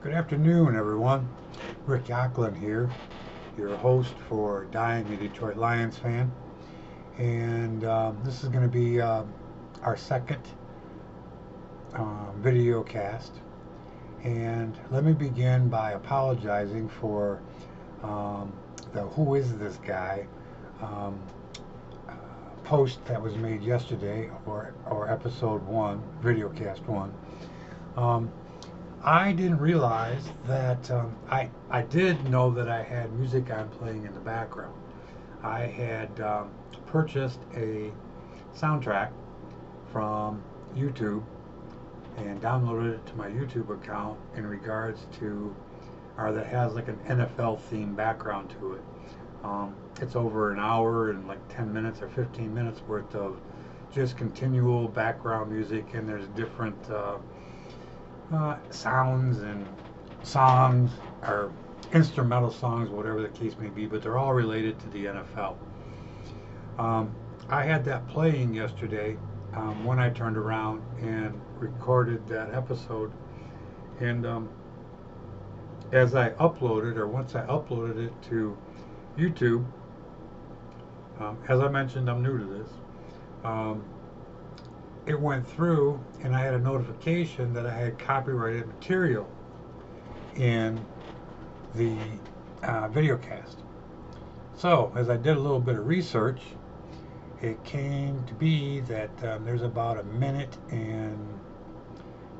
Good afternoon, everyone. Rayaklin here, your host for Dying a Detroit Lions fan. And this is going to be our second video cast. And let me begin by apologizing for the Who Is This Guy um, post that was made yesterday, or episode 1, videocast 1. I didn't realize that I did know that I had music on playing in the background. I had purchased a soundtrack from YouTube and downloaded it to my YouTube account in regards to, or that has like an NFL themed background to it. It's over an hour and like 10 minutes or 15 minutes worth of just continual background music, and there's different sounds and songs, or instrumental songs, whatever the case may be, but they're all related to the NFL. I had that playing yesterday when I turned around and recorded that episode, and as I uploaded, or once I uploaded it to YouTube, as I mentioned, I'm new to this. It went through, and I had a notification that I had copyrighted material in the videocast. So, as I did a little bit of research, it came to be that there's about a minute and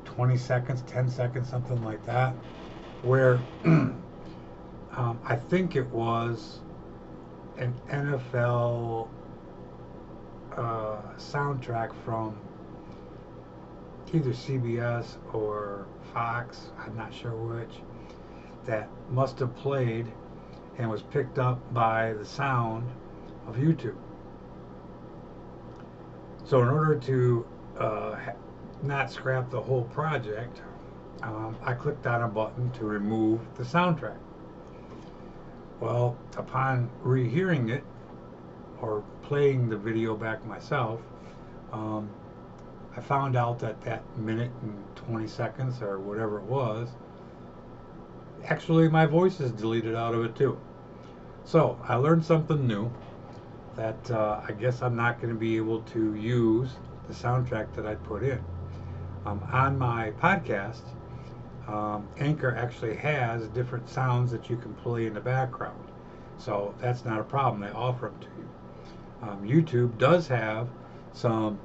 20 seconds, 10 seconds, something like that, where I think it was an NFL soundtrack from either CBS or Fox, I'm not sure which, that must have played and was picked up by the sound of YouTube. So in order to not scrap the whole project, I clicked on a button to remove the soundtrack. Well, upon rehearing it, or playing the video back myself, I found out that that minute and 20 seconds or whatever it was, actually my voice is deleted out of it too. So I learned something new, that I guess I'm not going to be able to use the soundtrack that I put in. On my podcast, Anchor actually has different sounds that you can play in the background. So that's not a problem. They offer them to you. YouTube does have some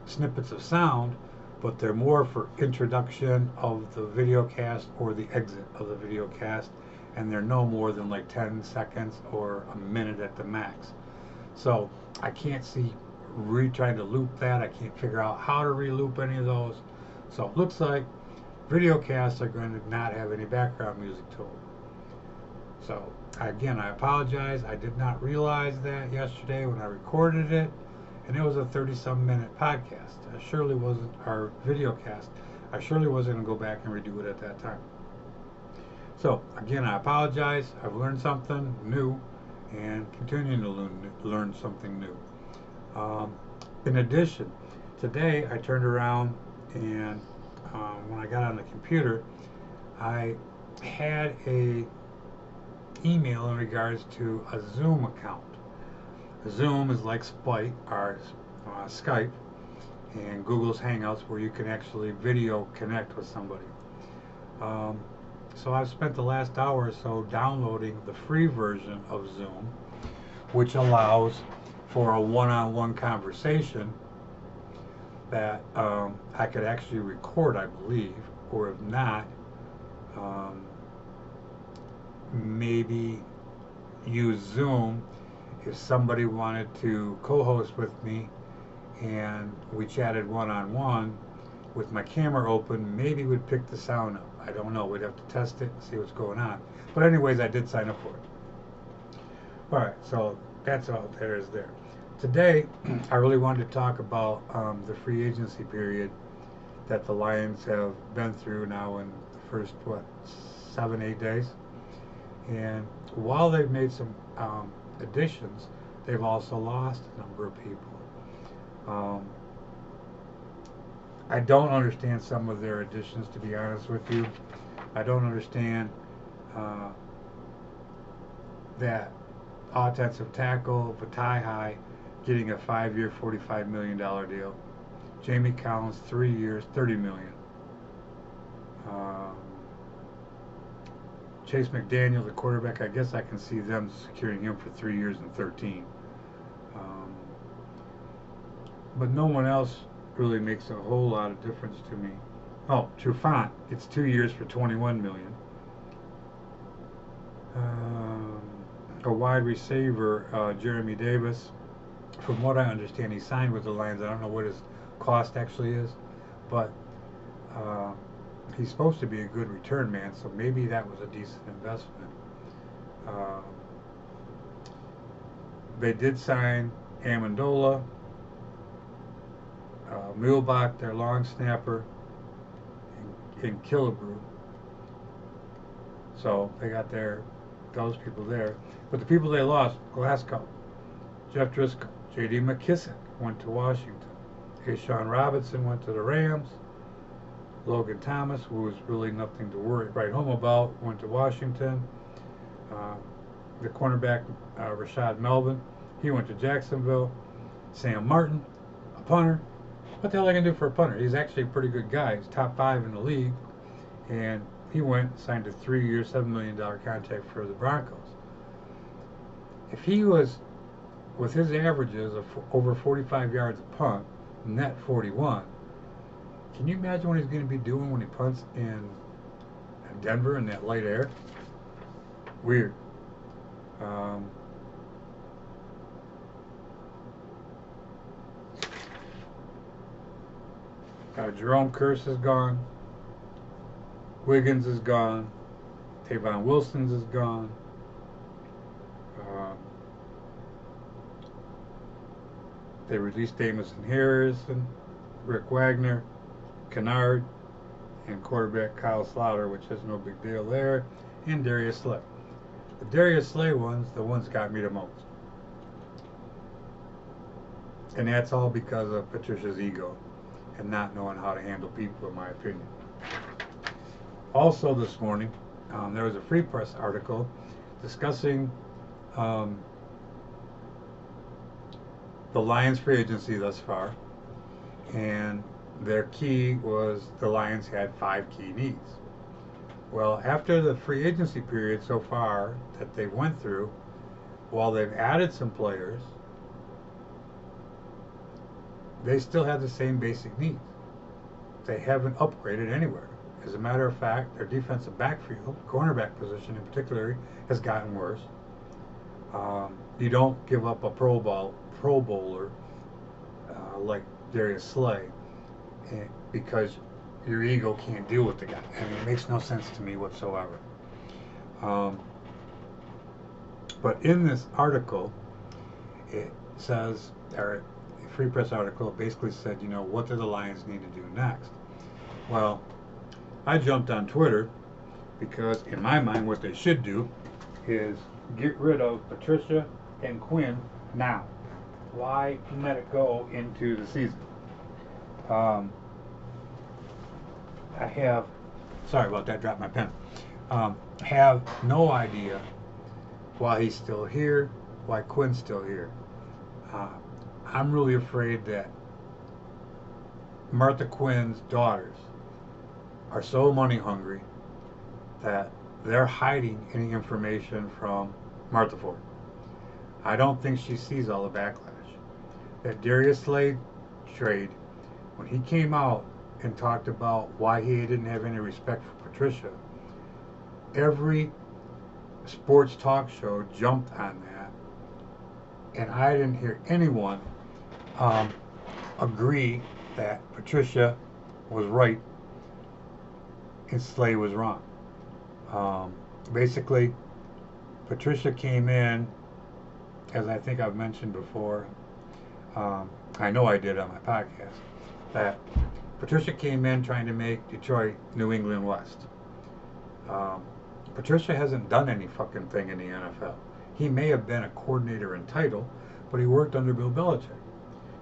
snippets of sound, but they're more for introduction of the videocast or the exit of the videocast, and they're no more than like 10 seconds or a minute at the max. So I can't see trying to loop that. I can't figure out how to re-loop any of those. So it looks like videocasts are going to not have any background music to them. So again, I apologize. I did not realize that yesterday when I recorded it, and it was a 30-some minute podcast. I surely wasn't, our videocast, I surely wasn't going to go back and redo it at that time. So again, I apologize. I've learned something new and continuing to learn something new. In addition, today I turned around and when I got on the computer, I had a email in regards to a Zoom account. Zoom is like Skype, or Skype, and Google's Hangouts, where you can actually video connect with somebody. So I've spent the last hour or so downloading the free version of Zoom, which allows for a one-on-one conversation that I could actually record, I believe, or if not, maybe use Zoom if somebody wanted to co-host with me and we chatted one-on-one with my camera open. Maybe we'd pick the sound up. I don't know. We'd have to test it and see what's going on. But anyways, I did sign up for it. Alright, so that's all there is there. Today, I really wanted to talk about the free agency period that the Lions have been through now in the first, 7-8 days. And while they've made some additions, they've also lost a number of people. I don't understand some of their additions, to be honest with you. I don't understand that offensive tackle, Fatai High, getting a 5-year, $45 million deal. Jamie Collins, 3 years, $30 million. Chase McDaniel, the quarterback, I guess I can see them securing him for 3 years and 13. But no one else really makes a whole lot of difference to me. Oh, Trufant, it's 2 years for $21 million. A wide receiver, Jeremy Davis, from what I understand, he signed with the Lions. I don't know what his cost actually is, but he's supposed to be a good return man, so maybe that was a decent investment. They did sign Amendola, Muhlbach, their long snapper, and Killebrew. So they got those people there. But the people they lost, Glasgow, Jeff Driscoll, J.D. McKissick went to Washington. Sean Robinson went to the Rams. Logan Thomas, who was really nothing to write home about, went to Washington. The cornerback, Rashad Melvin, he went to Jacksonville. Sam Martin, a punter. What the hell are they going to do for a punter? He's actually a pretty good guy. He's top 5 in the league. And he went, signed a 3-year, $7 million contract for the Broncos. If he was, with his averages of over 45 yards a punt, net 41, can you imagine what he's going to be doing when he punts in Denver in that light air? Weird. Jerome Kearse is gone. Wiggins is gone. Tavon Wilson's is gone. They released Jamison Harrison, Rick Wagner, Kennard, and quarterback Kyle Slaughter, which is no big deal there, and Darius Slay. The Darius Slay ones, the ones got me the most. And that's all because of Patricia's ego and not knowing how to handle people, in my opinion. Also this morning, there was a Free Press article discussing the Lions free agency thus far, and their key was the Lions had 5 key needs. Well, after the free agency period so far that they went through, while they've added some players, they still have the same basic needs. They haven't upgraded anywhere. As a matter of fact, their defensive backfield, cornerback position in particular, has gotten worse. You don't give up a Pro Bowler like Darius Slay because your ego can't deal with the guy. I mean, it makes no sense to me whatsoever. But in this article, it says, or a Free Press article, basically said, you know, what do the Lions need to do next? Well, I jumped on Twitter because, in my mind, what they should do is get rid of Patricia and Quinn now. Why let it go into the season? I have, sorry about that, dropped my pen. Have no idea why he's still here, why Quinn's still here. I'm really afraid that Martha Quinn's daughters are so money hungry that they're hiding any information from Martha Ford. I don't think she sees all the backlash. That Darius Slade trade, when he came out and talked about why he didn't have any respect for Patricia, every sports talk show jumped on that, and I didn't hear anyone agree that Patricia was right and Slade was wrong. Basically, Patricia came in, as I think I've mentioned before, I know I did on my podcast, that Patricia came in trying to make Detroit New England West. Patricia hasn't done any fucking thing in the NFL. He may have been a coordinator in title, but he worked under Bill Belichick.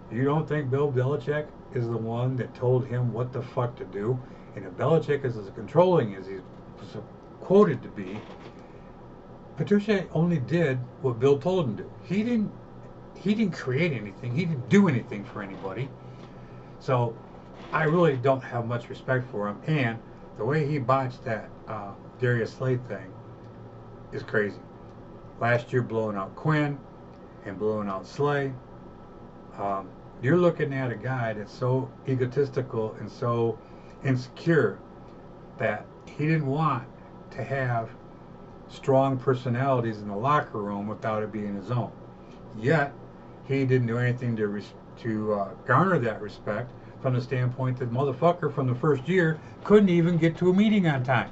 You don't think Bill Belichick is the one that told him what the fuck to do? And if Belichick is as controlling as he's was quoted to be, Patricia only did what Bill told him to do. He didn't create anything. He didn't do anything for anybody. So I really don't have much respect for him. And the way he botched that Darius Slade thing is crazy. Last year blowing out Quinn and blowing out Slay. You're looking at a guy that's so egotistical and so insecure that he didn't want to have strong personalities in the locker room without it being his own. Yet he didn't do anything to garner that respect, from the standpoint that motherfucker from the first year couldn't even get to a meeting on time.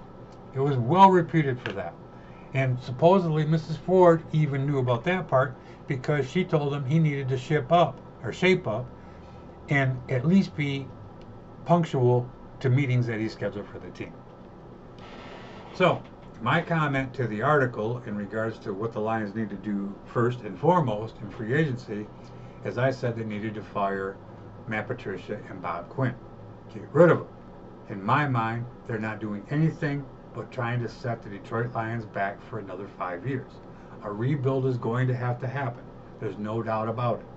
It was well reputed for that. And supposedly Mrs. Ford even knew about that part, because she told him he needed to shape up and at least be punctual to meetings that he scheduled for the team. So my comment to the article in regards to what the Lions need to do first and foremost in free agency, as I said, they needed to fire Matt Patricia and Bob Quinn. Get rid of them. In my mind, they're not doing anything but trying to set the Detroit Lions back for another 5 years. A rebuild is going to have to happen. There's no doubt about it.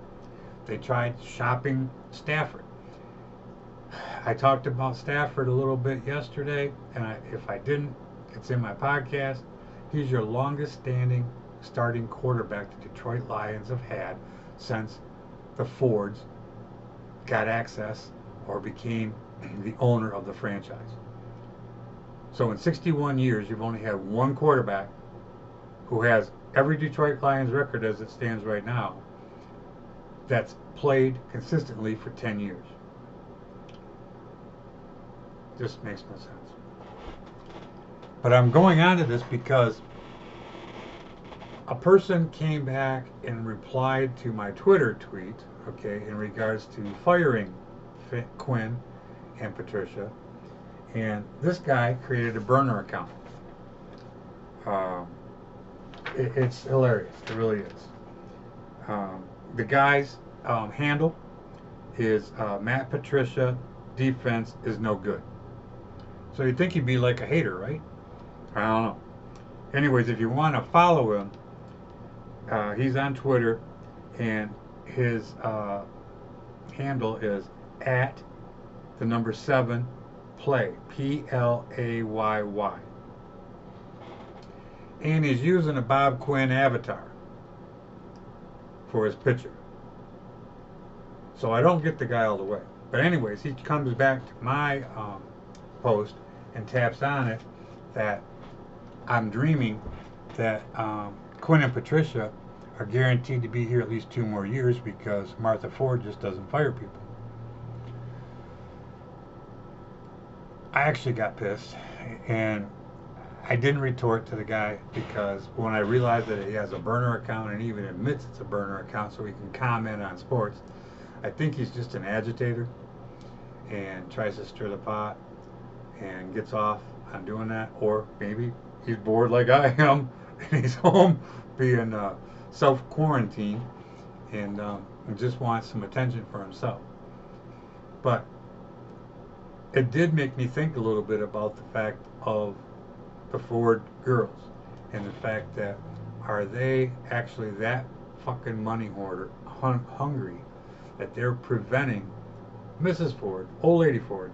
They tried shopping Stafford. I talked about Stafford a little bit yesterday, and if I didn't, it's in my podcast. He's your longest standing starting quarterback the Detroit Lions have had since the Fords got access or became the owner of the franchise. So in 61 years, you've only had one quarterback who has every Detroit Lions record as it stands right now that's played consistently for 10 years. Just makes no sense. But I'm going on to this because a person came back and replied to my Twitter tweet, okay, in regards to firing Quinn and Patricia. And this guy created a burner account. It's hilarious. It really is. The guy's handle is Matt Patricia defense is no good. So you'd think he'd be like a hater, right? I don't know. Anyways, if you want to follow him, he's on Twitter, and his handle is @7play, PLAYY. And he's using a Bob Quinn avatar for his picture. So I don't get the guy all the way. But anyways, he comes back to my post and taps on it that I'm dreaming that Quinn and Patricia are guaranteed to be here at least 2 more years because Martha Ford just doesn't fire people. I actually got pissed, and I didn't retort to the guy because when I realized that he has a burner account and even admits it's a burner account so he can comment on sports, I think he's just an agitator and tries to stir the pot and gets off on doing that. Or maybe he's bored like I am and he's home being self-quarantined and just wants some attention for himself. But it did make me think a little bit about the fact of the Ford girls and the fact that are they actually that fucking money hoarder hungry that they're preventing Mrs. Ford, old lady Ford,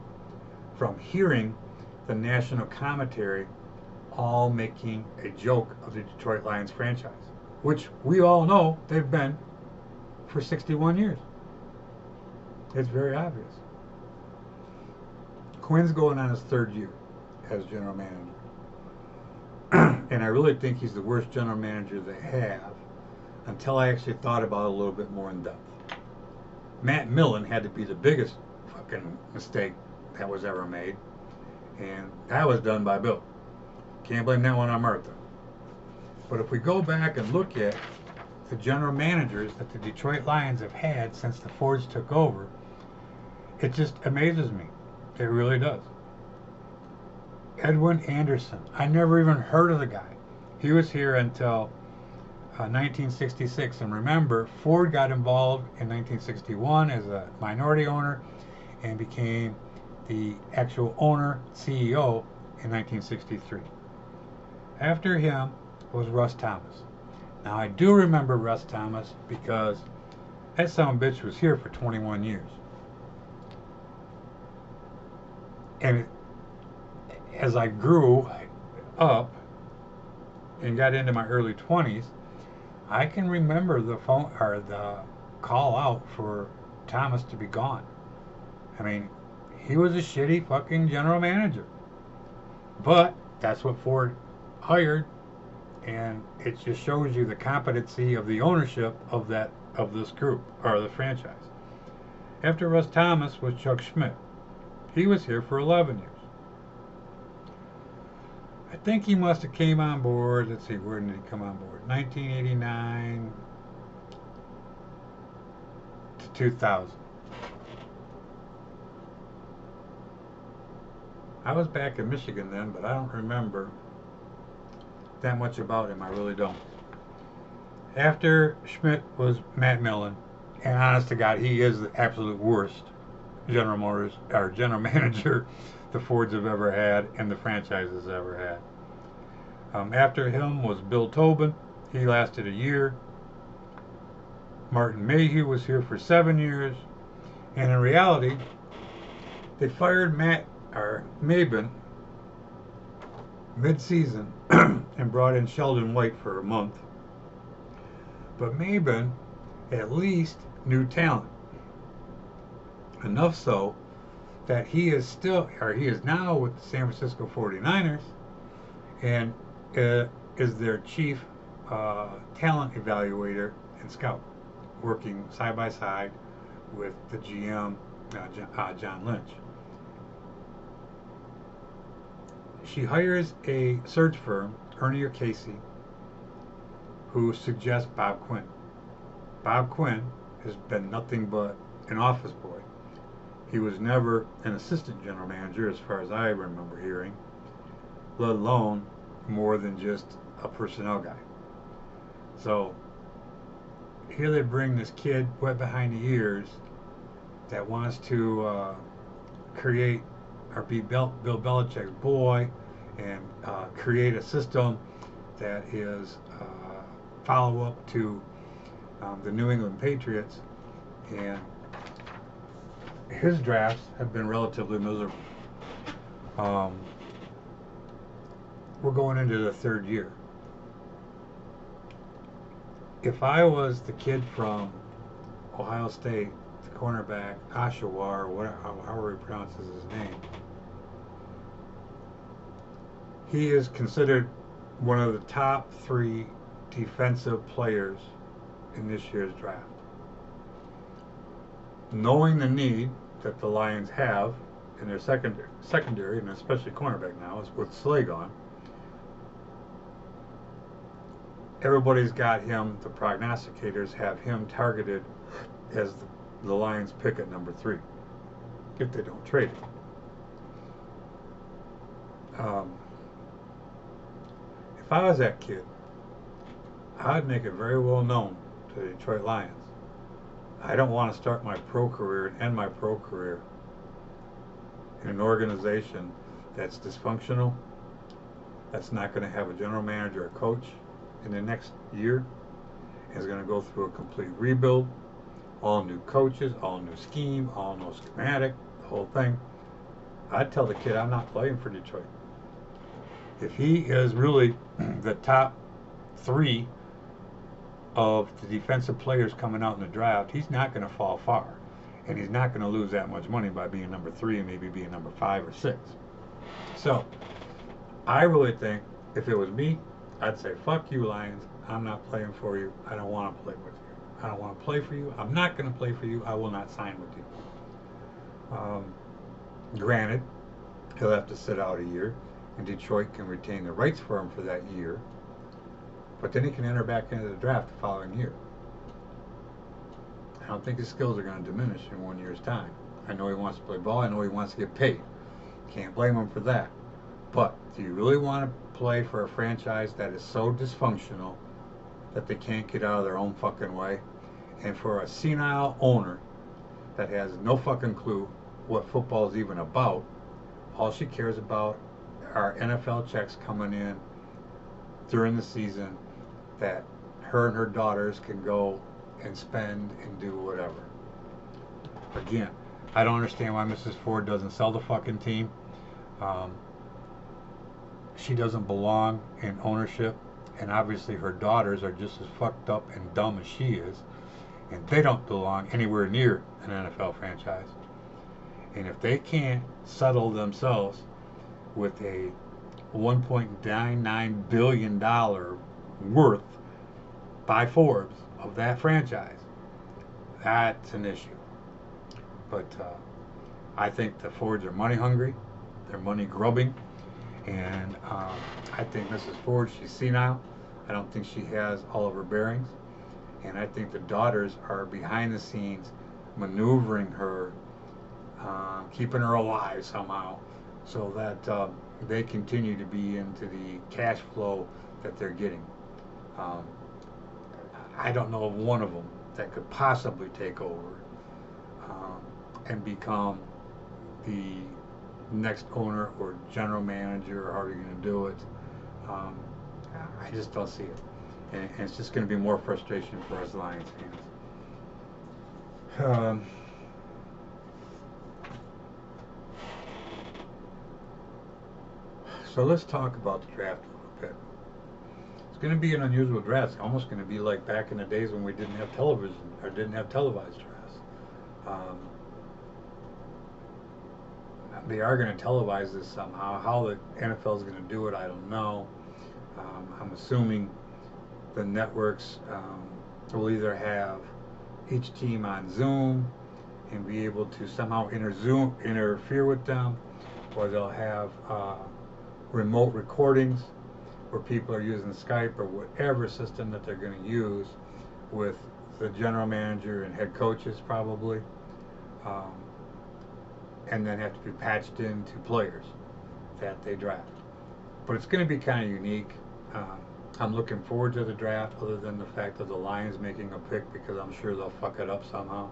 from hearing the national commentary all making a joke of the Detroit Lions franchise, which we all know they've been for 61 years. It's very obvious. Quinn's going on his 3rd year as general manager. And I really think he's the worst general manager they have until I actually thought about it a little bit more in depth. Matt Millen had to be the biggest fucking mistake that was ever made. And that was done by Bill. Can't blame that one on Martha. But if we go back and look at the general managers that the Detroit Lions have had since the Fords took over, it just amazes me. It really does. Edwin Anderson. I never even heard of the guy. He was here until 1966. And remember, Ford got involved in 1961 as a minority owner and became the actual owner, CEO, in 1963. After him was Russ Thomas. Now I do remember Russ Thomas because that son of a bitch was here for 21 years. And as I grew up and got into my early 20s, I can remember the phone or the call out for Thomas to be gone. I mean, he was a shitty fucking general manager. But that's what Ford hired, and it just shows you the competency of the ownership of this group or the franchise. After Russ Thomas was Chuck Schmidt. He was here for 11 years. I think he must have came on board, let's see, where did he come on board? 1989 to 2000. I was back in Michigan then, but I don't remember that much about him. I really don't. After Schmidt was Matt Millen, and honest to God, he is the absolute worst general manager the Fords have ever had and the franchises ever had. After him was Bill Tobin. He lasted a year. Martin Mayhew was here for 7 years, and in reality, they fired Mabin mid-season and brought in Sheldon White for a month. But Mabin at least knew talent. Enough so that he is now with the San Francisco 49ers and is their chief talent evaluator and scout, working side by side with the GM, John Lynch. She hires a search firm, Ernie or Casey, who suggests Bob Quinn. Bob Quinn has been nothing but an office boy. He was never an assistant general manager, as far as I remember hearing, let alone more than just a personnel guy. So here they bring this kid wet behind the ears that wants to create or be Bill Belichick's boy and create a system that is follow-up to the New England Patriots, and his drafts have been relatively miserable. We're going into the third year. If I was the kid from Ohio State, the cornerback, Oshawa, or whatever, however he pronounces his name, he is considered one of the top 3 defensive players in this year's draft. Knowing the need that the Lions have in their secondary, and especially cornerback now, is with Slay gone, everybody's got him, the prognosticators have him targeted as the Lions pick at number 3, if they don't trade him. If I was that kid, I'd make it very well known to the Detroit Lions, I don't want to start my pro career and end my pro career in an organization that's dysfunctional, that's not going to have a general manager or coach in the next year, and is going to go through a complete rebuild, all new coaches, all new scheme, all new schematic, the whole thing. I'd tell the kid I'm not playing for Detroit. If he is really the top 3 of the defensive players coming out in the draft, he's not going to fall far, and he's not going to lose that much money by being number 3 and maybe being number 5 or 6. So I really think if it was me, I'd say, fuck you, Lions, I'm not playing for you, I don't want to play with you, I don't want to play for you, I'm not going to play for you, I will not sign with you. Granted, he'll have to sit out a year, and Detroit can retain the rights for him for that year, but then he can enter back into the draft the following year. I don't think his skills are going to diminish in 1 year's time. I know he wants to play ball, I know he wants to get paid. Can't blame him for that. But do you really want to play for a franchise that is so dysfunctional that they can't get out of their own fucking way? And for a senile owner that has no fucking clue what football is even about, all she cares about are NFL checks coming in during the season that her and her daughters can go and spend and do whatever. Again, I don't understand why Mrs. Ford doesn't sell the fucking team. She doesn't belong in ownership, and obviously her daughters are just as fucked up and dumb as she is, and they don't belong anywhere near an NFL franchise. And if they can't settle themselves with a $1.99 billion worth by Forbes of that franchise, that's an issue. But I think the Fords are money hungry, they're money grubbing, and I think Mrs. Ford, she's senile. I don't think she has all of her bearings, and I think the daughters are behind the scenes maneuvering her, keeping her alive somehow, so that they continue to be into the cash flow that they're getting. I don't know of one of them that could possibly take over and become the next owner or general manager, or however you're going to do it. I just don't see it. And it's just going to be more frustration for us Lions fans. So let's talk about the draft a little bit. It's going to be an unusual draft. It's almost going to be like back in the days when we didn't have television or didn't have televised drafts. They are going to televise this somehow. How the NFL is going to do it, I don't know. I'm assuming the networks will either have each team on Zoom and be able to somehow interfere with them, or they'll have remote recordings where people are using Skype or whatever system that they're going to use with the general manager and head coaches probably, and then have to be patched into players that they draft. But it's going to be kind of unique. I'm looking forward to the draft, other than the fact of the Lions making a pick, because I'm sure they'll fuck it up somehow.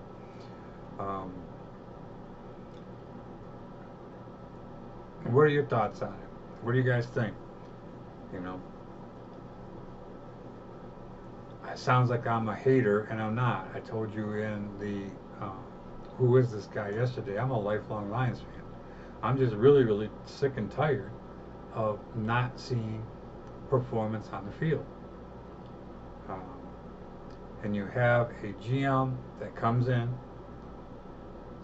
What are your thoughts on it? What do you guys think? You know, it sounds like I'm a hater, and I'm not. I told you in the Who Is This Guy yesterday, I'm a lifelong Lions fan. I'm just really, really sick and tired of not seeing performance on the field. And you have a GM that comes in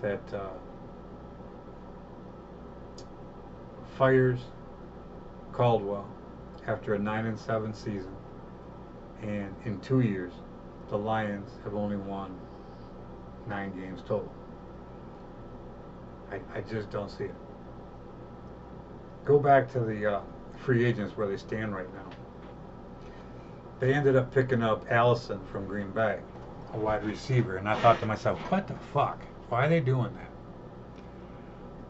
that fires Caldwell after a 9-7 season, and in 2 years the Lions have only won 9 games total. I just don't see it. Go back to the free agents where they stand right now. They ended up picking up Allison from Green Bay, a wide receiver, and I thought to myself, what the fuck? Why are they doing that?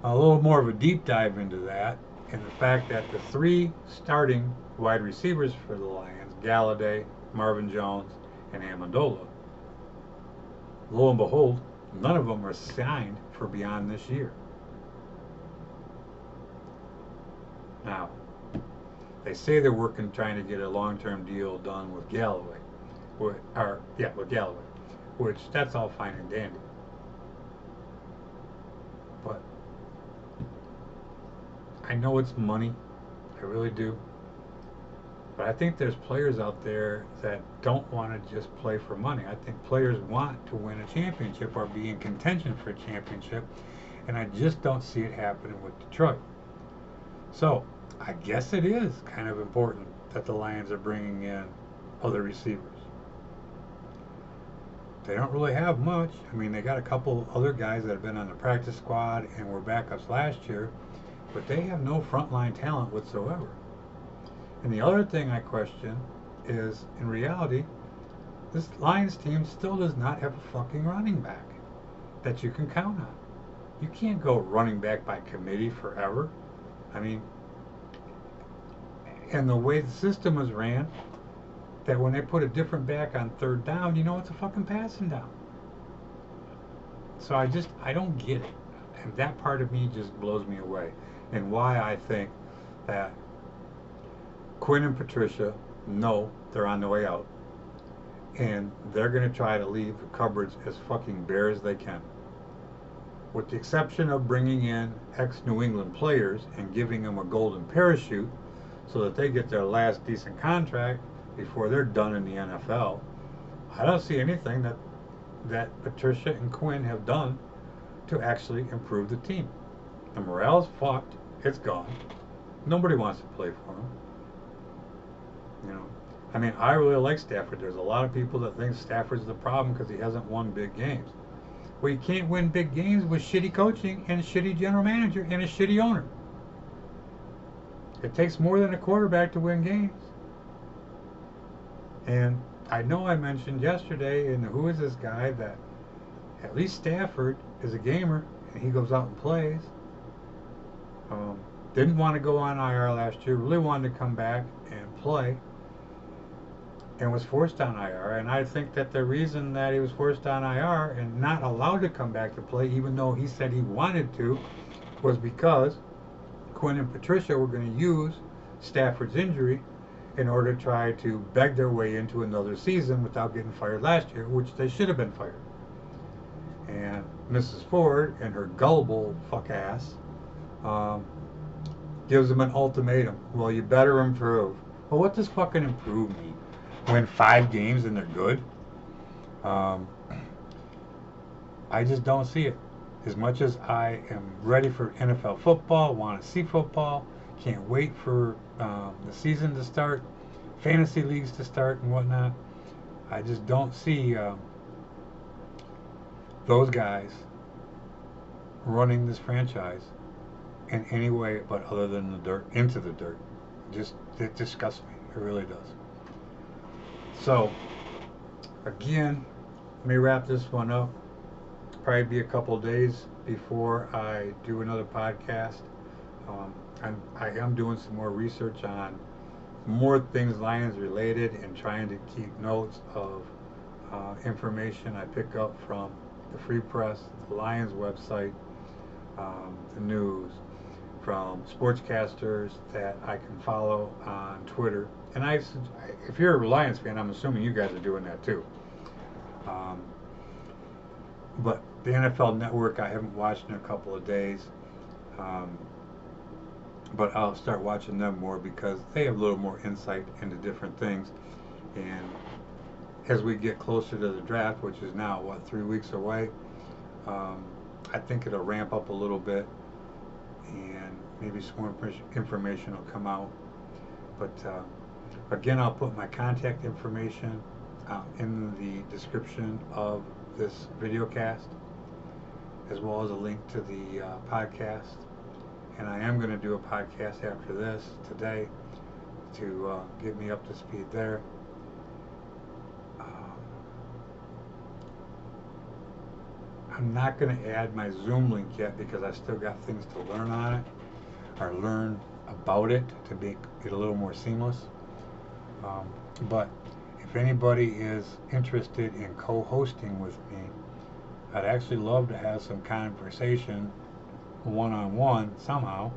A little more of a deep dive into that, and the fact that the 3 starting wide receivers for the Lions, Galladay, Marvin Jones, and Amendola, lo and behold, none of them are signed for beyond this year. Now, they say they're working, trying to get a long-term deal done with Galloway, with Galloway, which that's all fine and dandy. But I know it's money, I really do. But I think there's players out there that don't want to just play for money. I think players want to win a championship or be in contention for a championship, and I just don't see it happening with Detroit. So I guess it is kind of important that the Lions are bringing in other receivers. They don't really have much. I mean, they got a couple other guys that have been on the practice squad and were backups last year, but they have no frontline talent whatsoever. And the other thing I question is, in reality, this Lions team still does not have a fucking running back that you can count on. You can't go running back by committee forever. I mean, and the way the system was ran, that when they put a different back on third down, you know it's a fucking passing down. So I don't get it. And that part of me just blows me away. And why I think that Quinn and Patricia know they're on the way out, and they're going to try to leave the cupboards as fucking bare as they can. With the exception of bringing in ex-New England players and giving them a golden parachute so that they get their last decent contract before they're done in the NFL, I don't see anything that Patricia and Quinn have done to actually improve the team. The morale's fucked. It's gone. Nobody wants to play for him. You know, I mean, I really like Stafford. There's a lot of people that think Stafford's the problem because he hasn't won big games. Well, you can't win big games with shitty coaching and a shitty general manager and a shitty owner. It takes more than a quarterback to win games. And I know I mentioned yesterday in the Who Is This Guy that at least Stafford is a gamer and he goes out and plays. Didn't want to go on IR last year, really wanted to come back and play, and was forced on IR. And I think that the reason that he was forced on IR and not allowed to come back to play, even though he said he wanted to, was because Quinn and Patricia were going to use Stafford's injury in order to try to beg their way into another season without getting fired last year, which they should have been fired. And Mrs. Ford and her gullible fuck ass gives them an ultimatum. Well, you better improve. Well, what does fucking improve mean? Win 5 games and they're good? I just don't see it. As much as I am ready for NFL football, want to see football, can't wait for the season to start, fantasy leagues to start and whatnot, I just don't see those guys running this franchise in any way but other than the dirt, into the dirt. It disgusts me. It really does. So, again, let me wrap this one up. Probably be a couple days before I do another podcast. I am doing some more research on more things Lions related and trying to keep notes of information I pick up from the Free Press, the Lions website, the news, from sportscasters that I can follow on Twitter. And if you're a Lions fan, I'm assuming you guys are doing that too. But the NFL Network I haven't watched in a couple of days. But I'll start watching them more because they have a little more insight into different things. And as we get closer to the draft, which is now, 3 weeks away, I think it'll ramp up a little bit and maybe some more information will come out. But again, I'll put my contact information in the description of this videocast, as well as a link to the podcast. And I am going to do a podcast after this today to get me up to speed there. I'm not going to add my Zoom link yet because I still got things to learn on it, or learn about it to make it a little more seamless. But if anybody is interested in co-hosting with me, I'd actually love to have some conversation one-on-one somehow.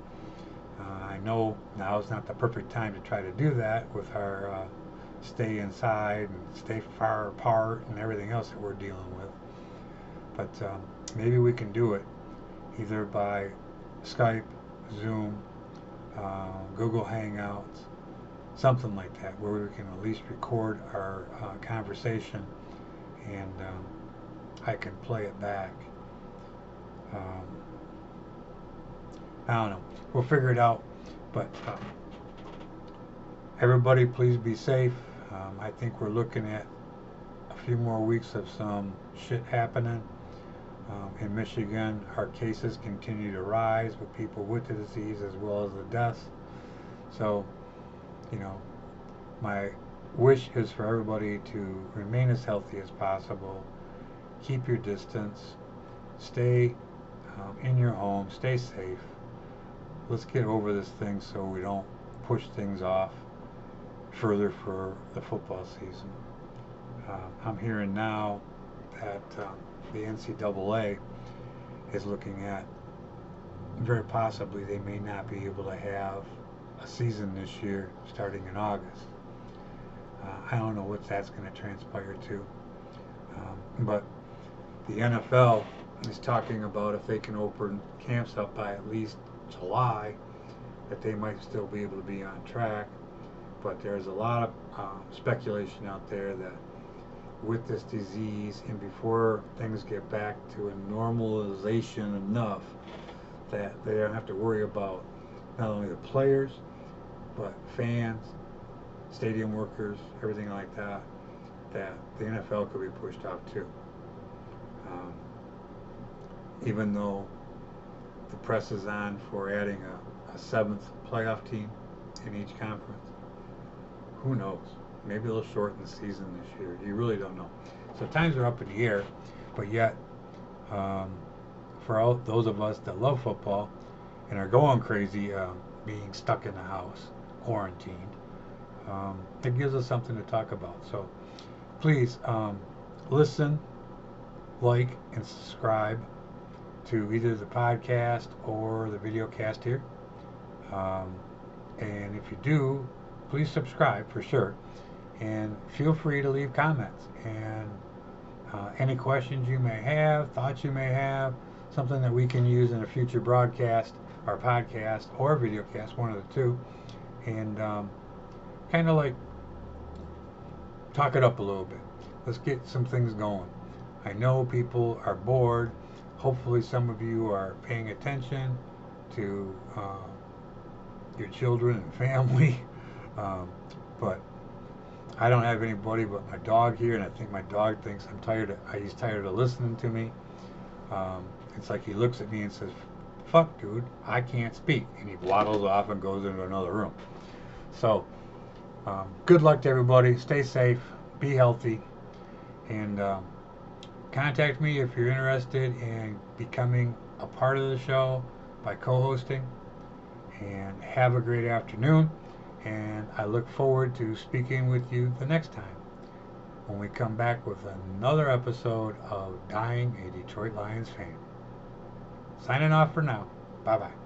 I know now is not the perfect time to try to do that with our stay inside and stay far apart and everything else that we're dealing with. But maybe we can do it either by Skype, Zoom, Google Hangouts, something like that, where we can at least record our conversation and I can play it back. I don't know. We'll figure it out. But everybody, please be safe. I think we're looking at a few more weeks of some shit happening. In Michigan, our cases continue to rise with people with the disease as well as the deaths. So, you know, my wish is for everybody to remain as healthy as possible. Keep your distance. Stay in your home. Stay safe. Let's get over this thing so we don't push things off further for the football season. I'm hearing now that the NCAA is looking at very possibly they may not be able to have a season this year starting in August. I don't know what that's going to transpire to. But the NFL is talking about if they can open camps up by at least July, that they might still be able to be on track. But there's a lot of speculation out there that with this disease, and before things get back to a normalization enough that they don't have to worry about not only the players, but fans, stadium workers, everything like that, that the NFL could be pushed off too. Even though the press is on for adding a seventh playoff team in each conference, who knows? Maybe they'll shorten the season this year. You really don't know. So times are up in the air, but yet, for all those of us that love football and are going crazy, being stuck in the house, quarantined, it gives us something to talk about. So please listen, like, and subscribe to either the podcast or the VideoCast here. And if you do, please subscribe for sure. And feel free to leave comments and any questions you may have, thoughts you may have, something that we can use in a future broadcast or podcast or VideoCast, one of the two, and kind of like talk it up a little bit. Let's get some things going. I know people are bored. Hopefully some of you are paying attention to your children and family, but I don't have anybody but my dog here, and I think my dog thinks he's tired of listening to me. It's like he looks at me and says, "Fuck, dude, I can't speak," and he waddles off and goes into another room. So, good luck to everybody. Stay safe, be healthy, and contact me if you're interested in becoming a part of the show by co-hosting. And have a great afternoon. And I look forward to speaking with you the next time when we come back with another episode of Dying a Detroit Lions Fan. Signing off for now. Bye-bye.